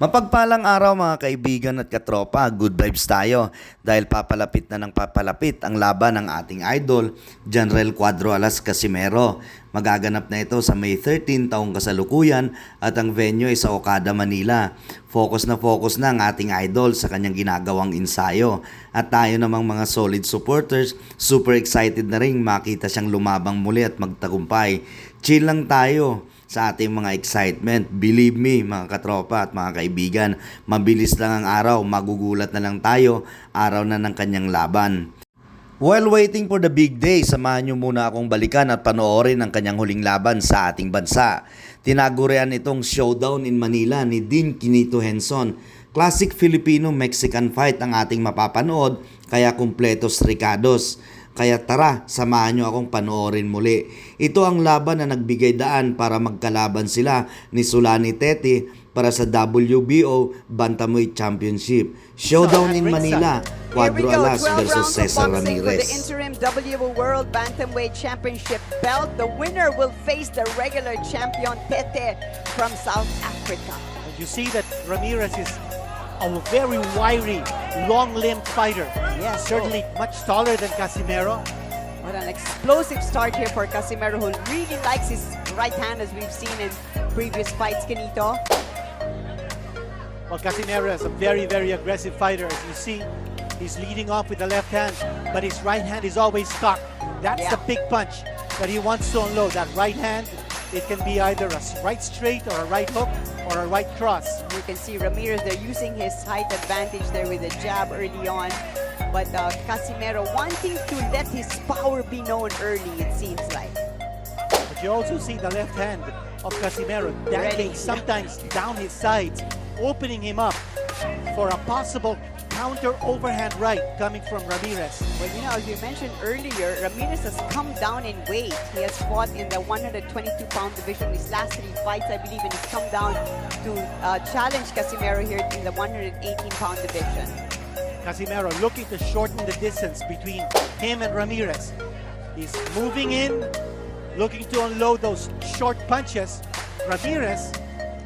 Mapagpalang araw mga kaibigan at katropa, good vibes tayo dahil papalapit na ng papalapit ang laban ng ating idol, Johnriel alas Casimero. Magaganap na ito sa May 13 taong kasalukuyan at ang venue ay sa Okada, Manila. Focus na ang ating idol sa kanyang ginagawang ensayo. At tayo namang mga solid supporters, super excited na rin makita siyang lumabang muli at magtagumpay. Chill lang tayo sa ating mga excitement. Believe me mga katropa at mga kaibigan, mabilis lang ang araw, magugulat na lang tayo, araw na ng kanyang laban. While waiting for the big day, samahan nyo muna akong balikan at panoorin ang kanyang huling laban sa ating bansa. Tinagurian itong Showdown in Manila ni Dean Quinito Henson. Classic Filipino-Mexican fight ang ating mapapanood, kaya kumpletos ricados. Kaya tara, samahan nyo akong panoorin muli. Ito ang laban na nagbigay daan para magkalaban sila ni Sulani Teti para sa WBO Bantamweight Championship. Showdown in Manila, Quadro alas versus Cesar Ramirez. For the interim WBO World Bantamweight Championship belt, the winner will face the regular champion Tete from South Africa. You see that Ramirez is a very wiry, long-limbed fighter. Yes, certainly much taller than Casimero. What an explosive start here for Casimero, who really likes his right hand, as we've seen in previous fights, Quinito. Well, Casimero is a very, very aggressive fighter. As you see, he's leading off with the left hand, but his right hand is always cocked. That's the big punch that he wants to unload. That right hand, it can be either a right straight or a right hook or a right cross. You can see Ramirez, they're using his height advantage there with a jab early on. But Casimero wanting to let his power be known early, it seems like. But you also see the left hand of Casimero dangling sometimes down his sides, opening him up for a possible counter overhand right coming from Ramirez. Well, you know, as you mentioned earlier, Ramirez has come down in weight. He has fought in the 122-pound division his last 3 fights, I believe, and he's come down to challenge Casimero here in the 118-pound division. Casimero looking to shorten the distance between him and Ramirez. He's moving in, looking to unload those short punches. Ramirez,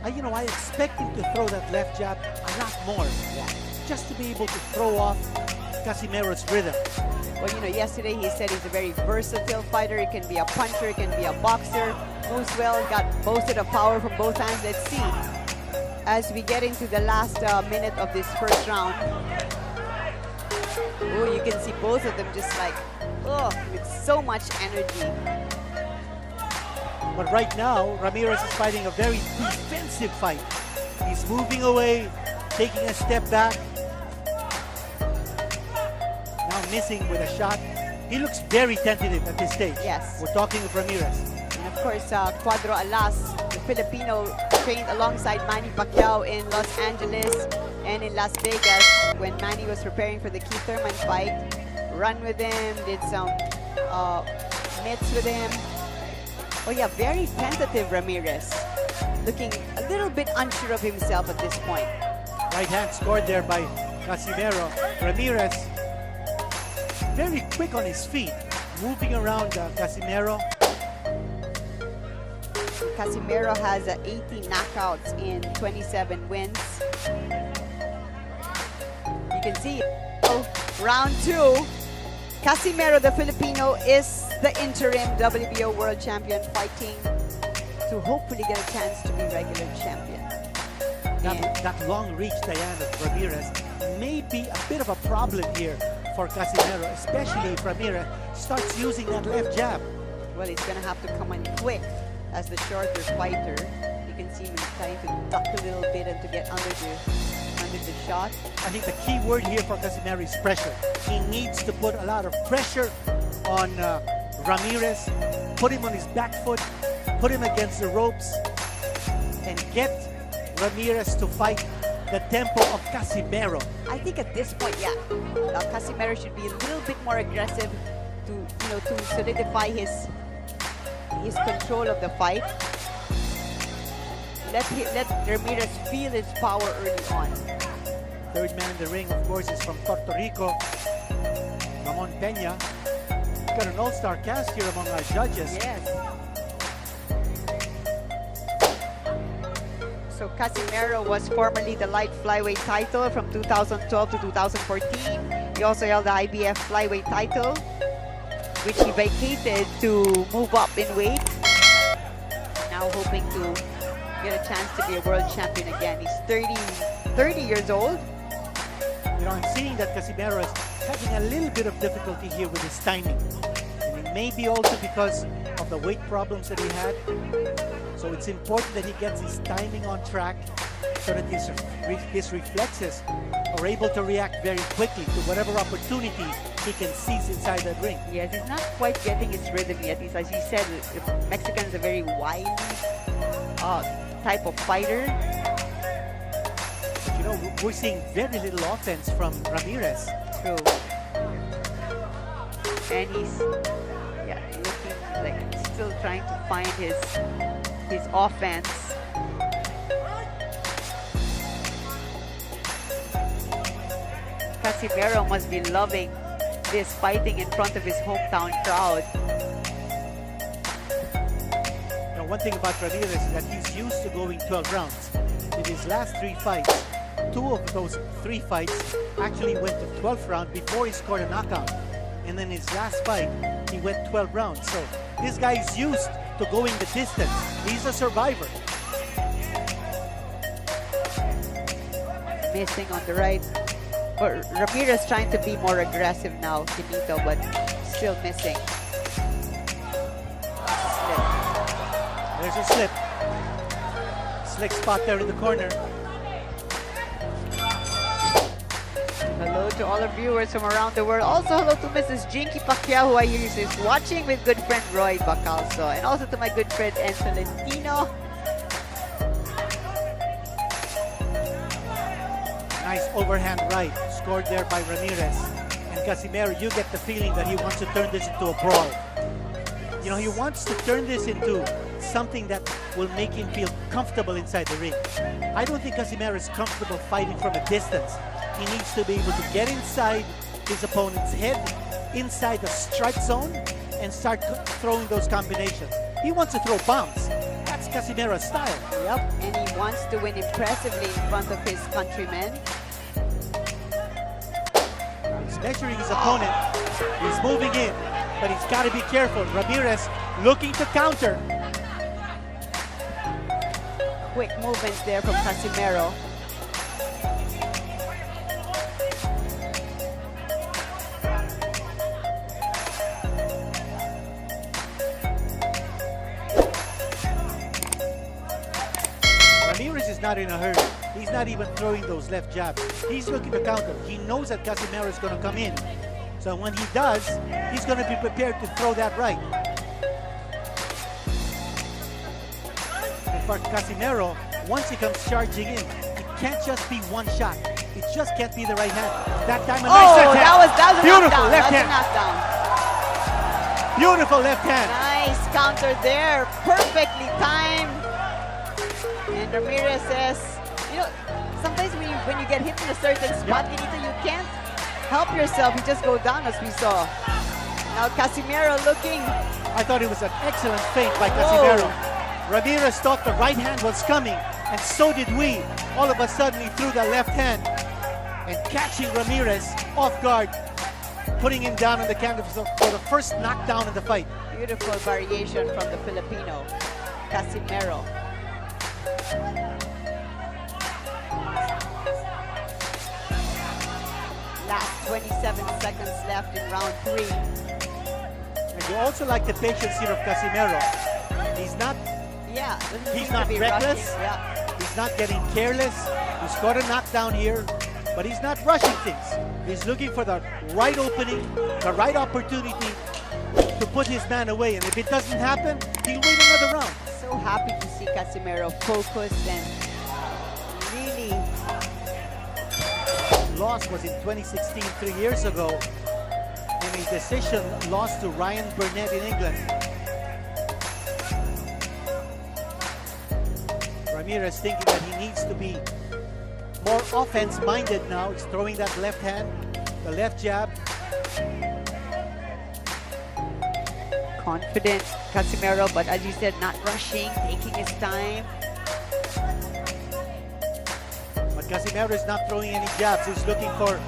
I expect him to throw that left jab a lot more. Just to be able to throw off Casimero's rhythm. Well, yesterday he said he's a very versatile fighter. He can be a puncher, he can be a boxer. Moves well, got boasted of power from both hands. Let's see as we get into the last minute of this first round. Oh, you can see both of them just like, with so much energy. But right now, Ramirez is fighting a very defensive fight. He's moving away, taking a step back. Now missing with a shot. He looks very tentative at this stage. Yes. We're talking of Ramirez. And of course, Quadro Alas, the Filipino, trained alongside Manny Pacquiao in Los Angeles and in Las Vegas when Manny was preparing for the Keith Thurman fight. Run with him, did some mitts with him. Oh yeah, very tentative Ramirez. Looking a little bit unsure of himself at this point. Right hand scored there by Casimero. Ramirez very quick on his feet, moving around Casimero. Casimero has 80 knockouts in 27 wins. You can see round 2. Casimero, the Filipino, is the interim WBO World Champion, fighting to hopefully get a chance to be regular champion. That long reach, Diane, of Ramirez may be a bit of a problem here for Casimero, especially if Ramirez starts using that left jab. Well, he's going to have to come in quick as the shorter fighter. You can see him trying to duck a little bit and to get under the shot. I think the key word here for Casimero is pressure. He needs to put a lot of pressure on Ramirez, put him on his back foot, put him against the ropes, and get Ramirez to fight the tempo of Casimero. I think at this point, Casimero should be a little bit more aggressive to solidify his control of the fight. Let Ramirez feel his power early on. Third man in the ring, of course, is from Puerto Rico, Ramon Peña. Got an all-star cast here among our judges. Yes. So Casimero was formerly the light flyweight title from 2012 to 2014. He also held the IBF flyweight title, which he vacated to move up in weight. Now hoping to get a chance to be a world champion again. He's 30 years old. You know, I'm seeing that Casimero is having a little bit of difficulty here with his timing. And it may be also because of the weight problems that he had. So it's important that he gets his timing on track so that his reflexes are able to react very quickly to whatever opportunity he can seize inside that ring. Yes, he's not quite getting his rhythm yet. He's, as you said, the Mexican is a very wily type of fighter. But you know, we're seeing very little offense from Ramirez. True. And he's looking like still trying to find his offense. Casimero must be loving this fighting in front of his hometown crowd. Now, one thing about Ramirez is that he's used to going 12 rounds. In his last 3 fights, 2 of those 3 fights actually went to 12th round before he scored a knockout. And then his last fight, he went 12 rounds. So this guy is used to going the distance. He's a survivor. Missing on the right. Or Ramirez trying to be more aggressive now, Finito, but still missing. Slip. There's a slip. Slick spot there in the corner. Hello to all our viewers from around the world. Also hello to Mrs. Jinky Pacquiao, who I hear is watching with good friend Roy Bacalso. And also to my good friend Enzo Lentino. Nice overhand right, scored there by Ramirez. And Casimero, you get the feeling that he wants to turn this into a brawl. You know, he wants to turn this into something that will make him feel comfortable inside the ring. I don't think Casimero is comfortable fighting from a distance. He needs to be able to get inside his opponent's head, inside the strike zone, and start throwing those combinations. He wants to throw bombs. That's Casimero's style. Yep, and he wants to win impressively in front of his countrymen. He's measuring his opponent. He's moving in, but he's got to be careful. Ramirez looking to counter. Quick movements there from Casimero. Ramirez is not in a hurry. He's not even throwing those left jabs. He's looking to counter. He knows that Casimero is going to come in. So when he does, he's going to be prepared to throw that right. In fact, Casimero, once he comes charging in, it can't just be one shot. It just can't be the right hand. That time, a nice left hand. That was a Beautiful knockdown. left That's hand. a knockdown. Beautiful left hand. Nice counter there. Perfectly timed. And Ramirez says, you know, sometimes when you get hit in a certain spot, you can't help yourself. You just go down, as we saw. Now Casimero looking. I thought it was an excellent feint by Casimero. Ramirez thought the right hand was coming, and so did we. All of a sudden, he threw the left hand, and catching Ramirez off guard, putting him down on the canvas for the first knockdown in the fight. Beautiful variation from the Filipino, Casimero. Last 27 seconds left in round 3. And you also like the patience here of Casimero. He's not reckless. He's not getting careless. He's got a knockdown here, but he's not rushing things. He's looking for the right opening, the right opportunity to put his man away. And if it doesn't happen, he'll wait another round. So happy to see Casimero focused and really. Loss was in 2016, 3 years ago, in a decision loss to Ryan Burnett in England. Ramirez thinking that he needs to be more offense-minded now. He's throwing that left hand, the left jab. Confident Casimero, but as you said, not rushing, taking his time. Casimero is not throwing any jabs. He's looking for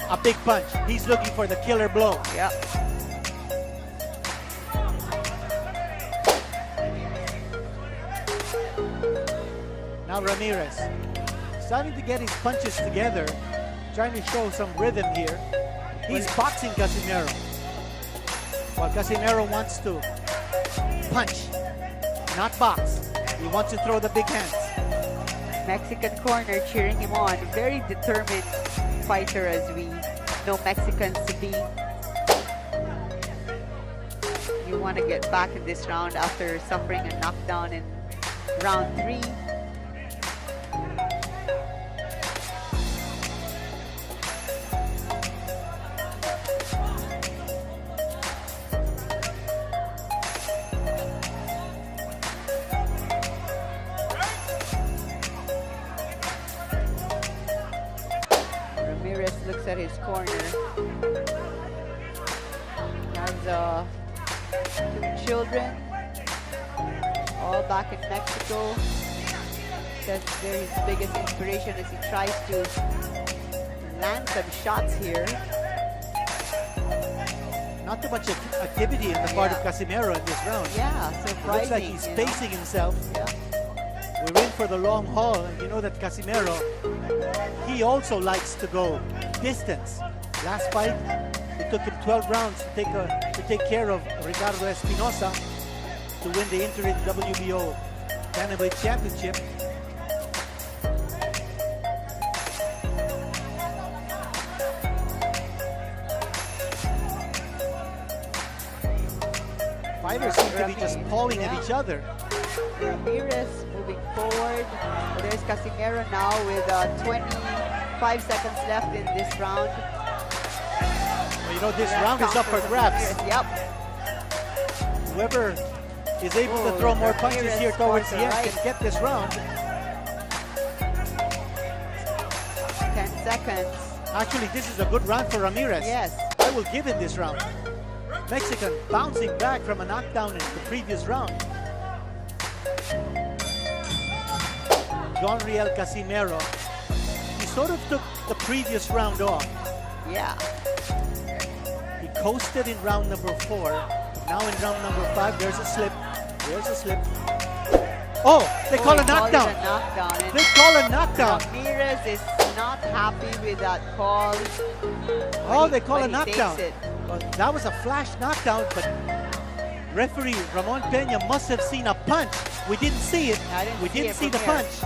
a big punch. He's looking for the killer blow. Yep. Now Ramirez starting to get his punches together, trying to show some rhythm here. He's boxing Casimero, while Casimero wants to punch, not box. He wants to throw the big hands. Mexican corner cheering him on. Very determined fighter, as we know Mexicans to be. You want to get back in this round after suffering a knockdown in round 3. Ramirez looks at his corner. Has 2 children, all back in Mexico. Says they're his biggest inspiration as he tries to land some shots here. Not too much activity in the part of Casimero in this round. Yeah, surprising. Looks like he's pacing himself. Yeah. We're in for the long haul, and you know that Casimero, he also likes to go distance. Last fight, it took him 12 rounds to take care of Ricardo Espinosa to win the interim WBO Bantamweight Championship. Fighters seem to be just pawing at each other. Ramirez moving forward. There's Casimero now with 25 seconds left in this round. Well, you know, this round is up for grabs. Yep. Whoever is able to throw more punches here towards the end can get this round. 10 seconds. Actually, this is a good round for Ramirez. Yes. I will give him this round. Mexican bouncing back from a knockdown in the previous round. Johnriel Casimero, he sort of took the previous round off. Yeah. He coasted in round number 4. Now in round number 5, there's a slip. There's a slip. Oh, they call a knockdown. They call a knockdown. Ramirez is not happy with that call. Oh, they call a knockdown. Well, that was a flash knockdown, but referee Ramon Peña must have seen a punch. We didn't see it. We didn't see the punch.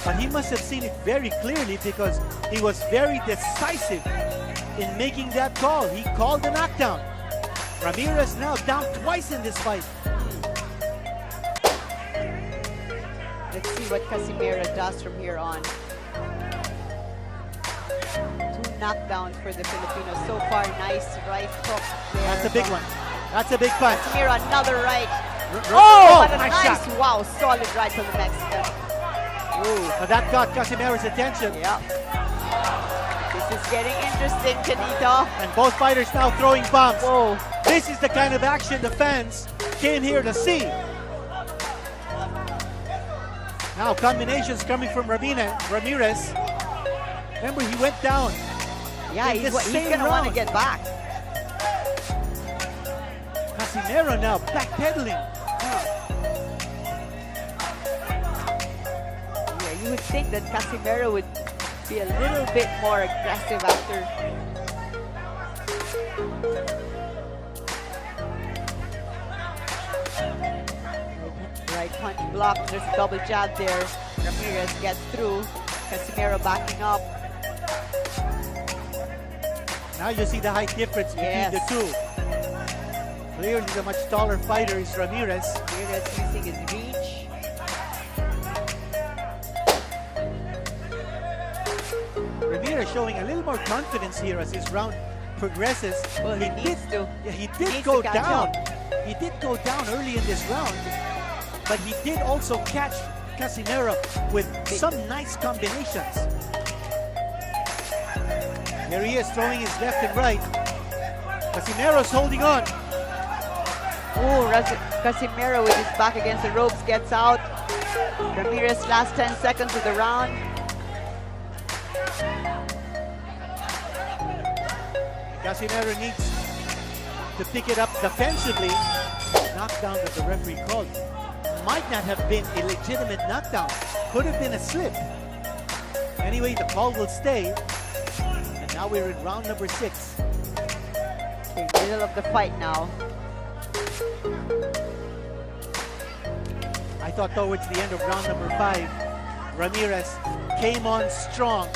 But he must have seen it very clearly because he was very decisive in making that call. He called the knockdown. Ramirez now down twice in this fight. Let's see what Casimero does from here on. 2 knockdowns for the Filipinos so far. Nice right hook there. That's a big one. That's a big punch. Casimero, another right. Oh, what a nice nice, shot. wow, solid right from the Mexican. Ooh, but that got Casimero's attention. Yep. This is getting interesting, Canito. And both fighters now throwing bombs. Whoa. This is the kind of action the fans came here to see. Now combinations coming from Ramirez. Remember, he went down. Yeah, he's going to want to get back. Casimero now backpedaling. Yeah, you would think that Casimero would be a little bit more aggressive after. Right punch blocked. There's a double jab there. Ramirez gets through. Casimero backing up. Now you see the height difference between the two. Clearly the much taller fighter is Ramirez. Ramirez using his reach. Ramirez showing a little more confidence here as his round progresses. Well, he needs to. Yeah, he did go down. He did go down early in this round, but he did also catch Casimero with some nice combinations. There he is throwing his left and right. Casimero's holding on. Oh, Casimero with his back against the ropes gets out. Ramirez last 10 seconds of the round. Casimero needs to pick it up defensively. Knockdown that the referee called might not have been a legitimate knockdown. Could have been a slip. Anyway, the call will stay. And now we're in round number 6. Okay, middle of the fight now. I thought towards the end of round number 5, Ramirez came on strong.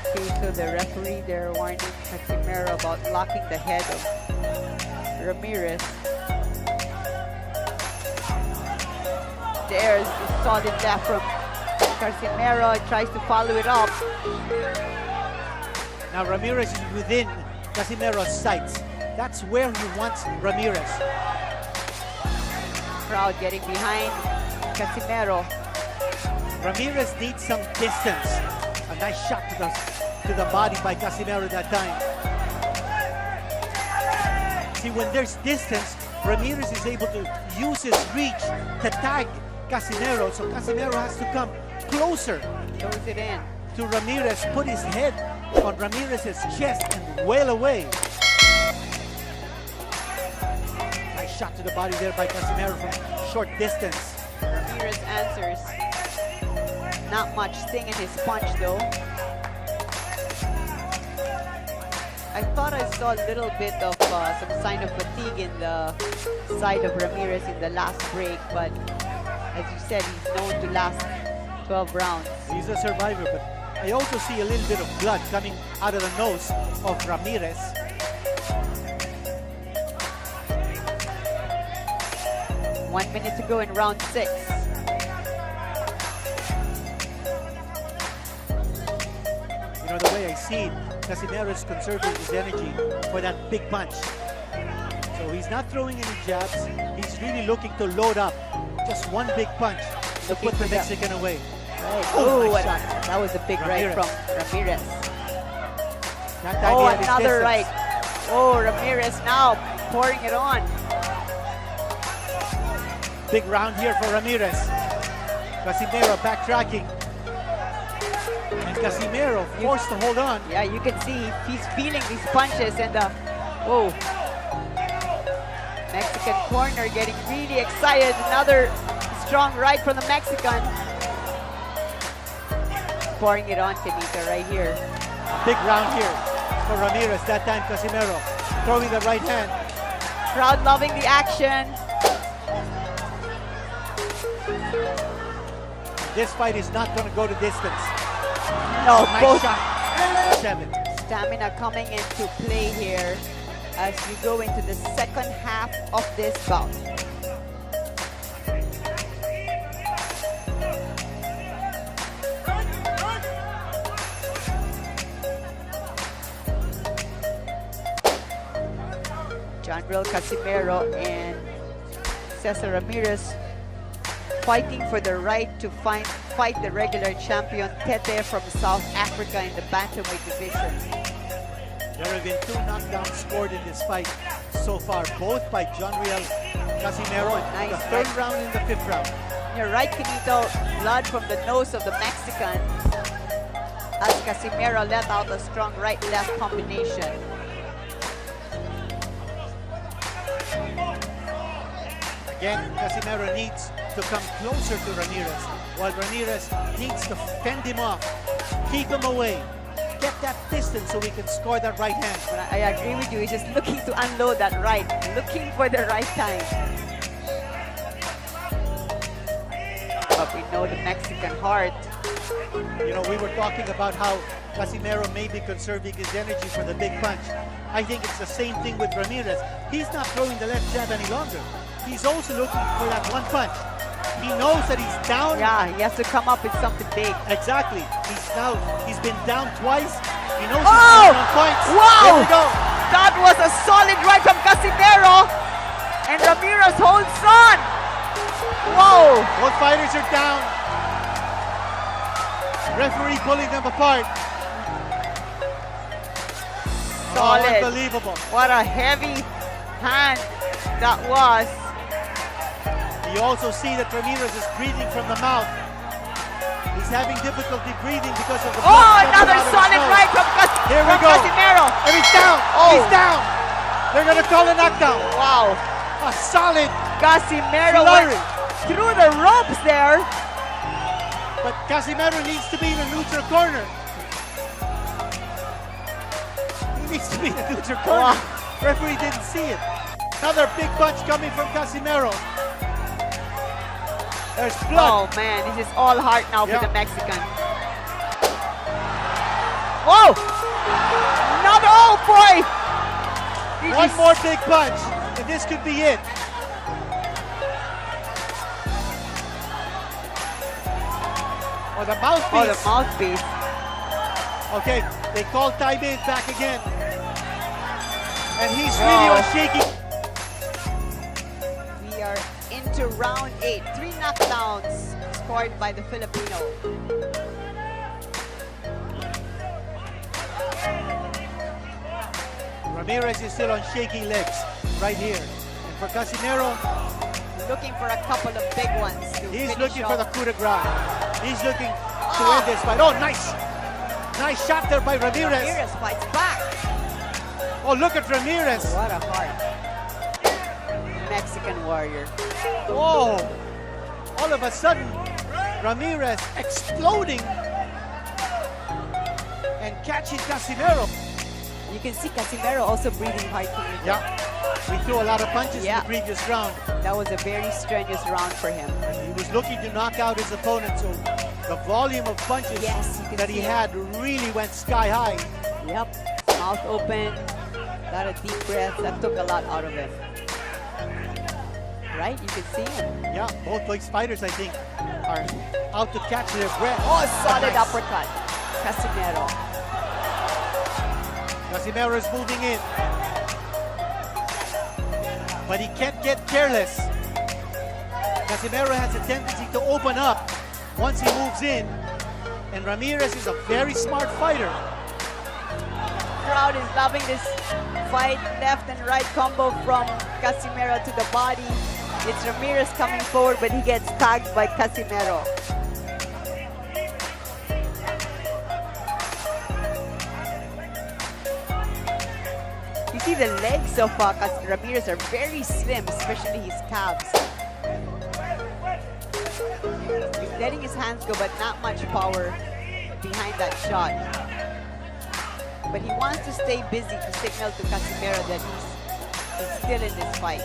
Okay, so the referee there warning Casimero about locking the head of Ramirez. There's the solid left from Casimero. Tries to follow it up. Now Ramirez is within Casimero's sights. That's where he wants Ramirez. Crowd getting behind Casimero. Ramirez needs some distance. A nice shot to the body by Casimero that time. See, when there's distance, Ramirez is able to use his reach to tag Casimero. So Casimero has to come closer Throws it in. to Ramirez, put his head on Ramirez's chest and wail away. Nice shot to the body there by Casimero from short distance. Ramirez answers. Not much sting in his punch though. I thought I saw a little bit of some sign of fatigue in the side of Ramirez in the last break, but as you said, he's known to last 12 rounds. He's a survivor, but I also see a little bit of blood coming out of the nose of Ramirez. One minute to go in round 6. You know, the way I see it, Casimero is conserving his energy for that big punch. So he's not throwing any jabs. He's really looking to load up. Just one big punch to Looking put the for that- Mexican away. Right. Oh, Ooh, nice and shot. that was a big right Ramirez. from Ramirez. That time Oh, he had his another distance. right. Oh, Ramirez now pouring it on. Big round here for Ramirez. Casimero backtracking. And Casimero forced to hold on. Yeah, you can see he's feeling these punches and whoa. Mexican corner getting really excited. Another strong right from the Mexican. Pouring it on, Kenita, right here. Big round here for Ramirez. That time Casimero throwing the right hand. Crowd loving the action. This fight is not going to go to distance. No, Nice both shot. 7. stamina coming into play here as we go into the second half of this bout. Johnriel, Casimero, and Cesar Ramirez fighting for the right to fight the regular champion Tete from South Africa in the bantamweight division. There have been 2 knockdowns scored in this fight so far, both by Johnriel Casimero Oh, in nice the 3rd fight. round and the 5th round. You're right, Kenito. Blood from the nose of the Mexican as Casimero let out a strong right-left combination. Again, Casimero needs to come closer to Ramirez, while Ramirez needs to fend him off, keep him away, get that distance so we can score that right hand. But I agree with you. He's just looking to unload that right, looking for the right time. But we know the Mexican heart. You know, we were talking about how Casimero may be conserving his energy for the big punch. I think it's the same thing with Ramirez. He's not throwing the left jab any longer. He's also looking for that one punch. He knows that he's down. Yeah, he has to come up with something big. Exactly. He's been down twice. He knows Oh! he's down on points. Wow! There we go. That was a solid right from Casimero. And Ramirez holds on. Whoa! Both fighters are down. Referee pulling them apart. Solid. Oh, unbelievable. What a heavy hand that was. You also see that Ramirez is breathing from the mouth. He's having difficulty breathing because of the blood coming Another out of his solid nose. right from, Here we from go. Casimero. And he's down. Oh. He's down. They're going to call a knockdown. Wow. A solid Casimero flurry. went through the ropes there. But Casimero needs to be in a neutral corner. He needs to be in a neutral corner. Referee didn't see it. Another big punch coming from Casimero. There's blood. Oh man, this is all heart now Yeah. for the Mexican. Whoa! Another, oh boy! One more big punch, and this could be it. Oh, the mouthpiece. Oh, the mouthpiece. Okay, they call time in back again. And he's really on shaky. We are into round 8. 3 knockdowns scored by the Filipino. Ramirez is still on shaky legs right here. And for Casimero, Looking for a couple of big ones to he's finish looking for off. the coup de grace. He's looking to end this fight. Oh, nice. Nice shot there by Ramirez. Ramirez fights back. Oh, look at Ramirez. What a heart. Mexican warrior. Oh, all of a sudden, Ramirez exploding and catching Casimero. You can see Casimero also breathing hard. Yeah, he threw a lot of punches in Yeah. the previous round. That was a very strenuous round for him. He was looking to knock out his opponent, so the volume of punches Yes, you can that he see it. had really went sky high. Yep. Mouth open. Got a deep breath. That took a lot out of him. Right? You can see him. Yeah, both these fighters, I think, are out to catch their breath. Oh, solid Nice. uppercut. Casimero. Casimero is moving in. But he can't get careless. Casimero has a tendency to open up once he moves in. And Ramirez is a very smart fighter. Crowd is loving this fight. Left and right combo from Casimero to the body. It's Ramirez coming forward, but he gets tagged by Casimero. You see the legs of Ramirez are very slim, especially his calves. He's letting his hands go, but not much power behind that shot. But he wants to stay busy to signal to Casimero that he's still in this fight.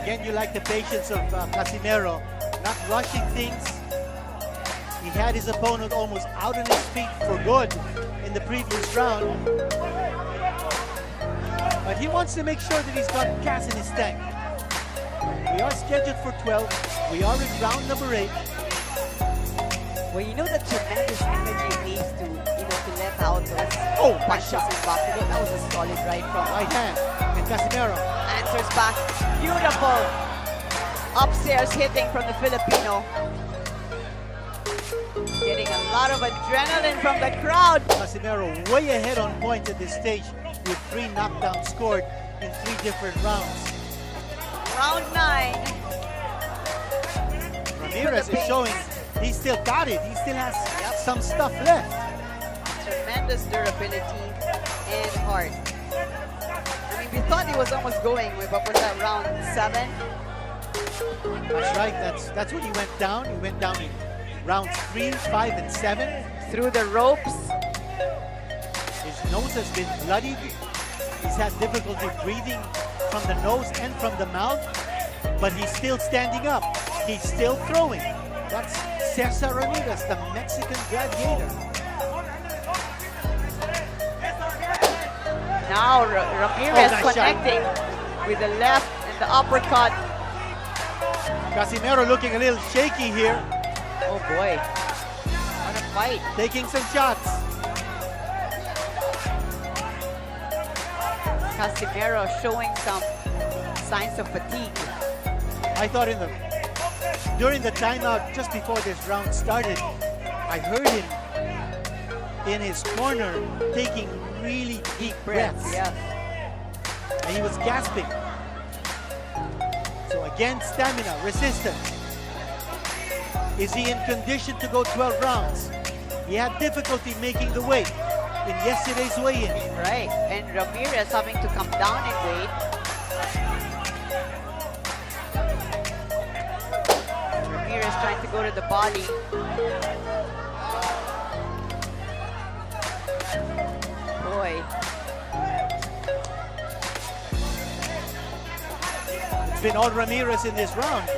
Again, you like the patience of Casimero, not rushing things. He had his opponent almost out on his feet for good in the previous round. But he wants to make sure that he's got gas in his tank. We are scheduled for 12. We are in round number 8. Well, you know the tremendous energy it needs to, to let out those punches shot. and back. That was a solid right from Right hand. And Casimero. answers back. Beautiful upstairs hitting from the Filipino. Getting a lot of adrenaline from the crowd. Casimero way ahead on points at this stage with 3 knockdowns scored in 3 different rounds. Round 9. Ramirez is showing he still got it. He still has some stuff left. Tremendous durability and heart. I mean, we thought he was almost going with, what was that, round 7? That's right. That's when he went down. He went down in rounds 3, 5, and 7. Through the ropes. His nose has been bloodied. He's had difficulty breathing from the nose and from the mouth, but he's still standing up. He's still throwing. That's Cesar Ramirez, the Mexican gladiator. Now Ramirez nice shot. connecting with the left and the uppercut. Casimero looking a little shaky here, Oh boy, what a fight. taking some shots. Casimero showing some signs of fatigue. I thought during the timeout just before this round started, I heard him in his corner taking really deep breaths. Yeah. and he was gasping. So again, stamina, resistance. Is he in condition to go 12 rounds? He had difficulty making the weight in yesterday's weigh-in. Right, and Ramirez having to come down in weight. Ramirez trying to go to the body. Boy. It's been all Ramirez in this round.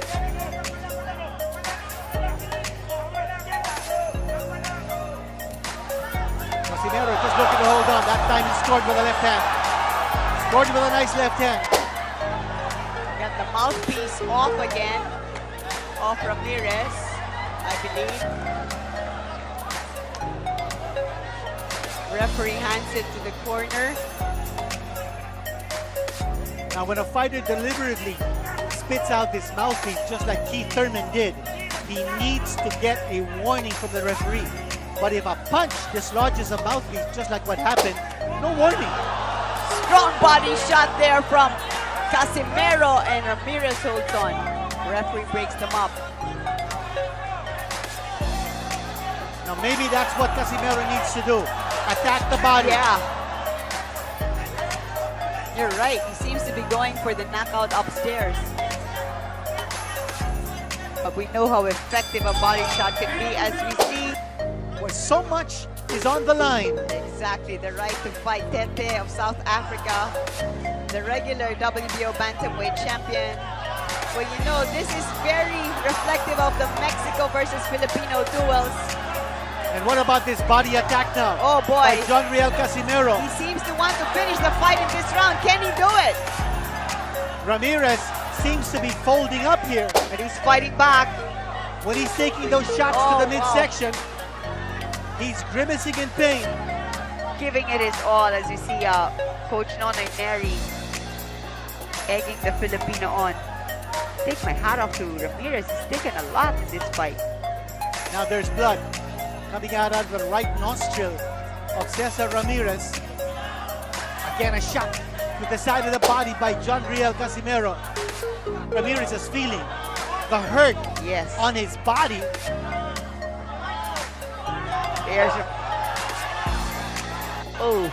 Casimero just looking to hold on. That time he scored with a left hand. Scored with a nice left hand. Got the mouthpiece off again. Off Ramirez, I believe. Referee hands it to the corner. Now when a fighter deliberately spits out his mouthpiece, just like Keith Thurman did, he needs to get a warning from the referee. But if a punch dislodges a mouthpiece, just like what happened, no warning. Strong body shot there from Casimero, and Ramirez holds on. Referee breaks them up. Now maybe that's what Casimero needs to do. Attack the body. Yeah. You're right. He seems to be going for the knockout upstairs. But we know how effective a body shot can be, as we see. Where so much is on the line. Exactly. The right to fight Tete of South Africa, the regular WBO bantamweight champion. Well, you know, this is very reflective of the Mexico versus Filipino duels. And what about this body attack now? Oh boy. By Johnriel Casimero. He seems to want to finish the fight in this round. Can he do it? Ramirez seems to be folding up here. And he's fighting back. When he's taking those shots to the midsection, he's grimacing in pain. Giving it his all, as you see Coach Nonoy Neri egging the Filipino on. Take my hat off to Ramirez. He's taken a lot in this fight. Now there's blood coming out of the right nostril of Cesar Ramirez. Again, a shot to the side of the body by Johnriel Casimero. Ramirez is feeling the hurt on his body. There's a... Oh.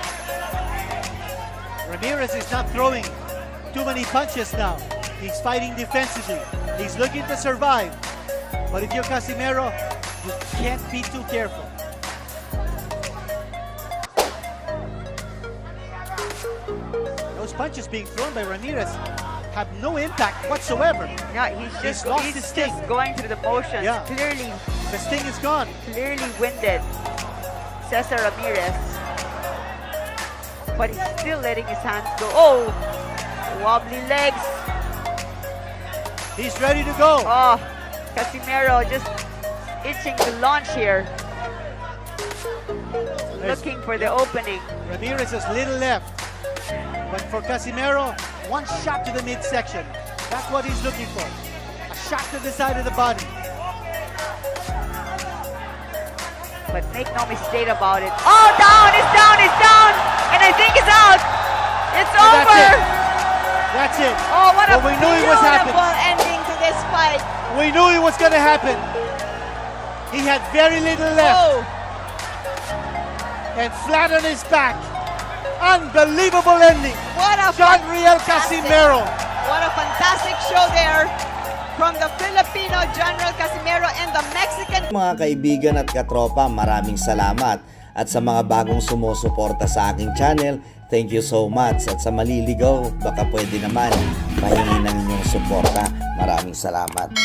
Ramirez is not throwing too many punches now. He's fighting defensively. He's looking to survive. But if you're Casimero, you can't be too careful. Those punches being thrown by Ramirez have no impact whatsoever. Yeah, he's just going through the motions. Yeah. Clearly, the sting is gone. Clearly winded, Cesar Ramirez. But he's still letting his hands go. Oh, wobbly legs. He's ready to go. Oh, Casimero just itching to launch here. Looking for the opening. Ramirez has little left. But for Casimero, one shot to the midsection. That's what he's looking for. A shot to the side of the body. But make no mistake about it. Oh, down, it's down, it's down. And I think it's out. It's over. That's it. Oh, what a we knew it was happening. beautiful ending to this fight. We knew it was going to happen. He had very little left. Oh. And flat on his back. Unbelievable ending. What a Johnriel Casimero. What a fantastic show there from the Filipino Johnriel Casimero and the Mexican. Mga kaibigan at katropa, maraming salamat. At sa mga bagong sumusuporta sa aking channel, thank you so much. At sa maliligaw, baka pwede naman pahingi ng inyong suporta. Maraming salamat.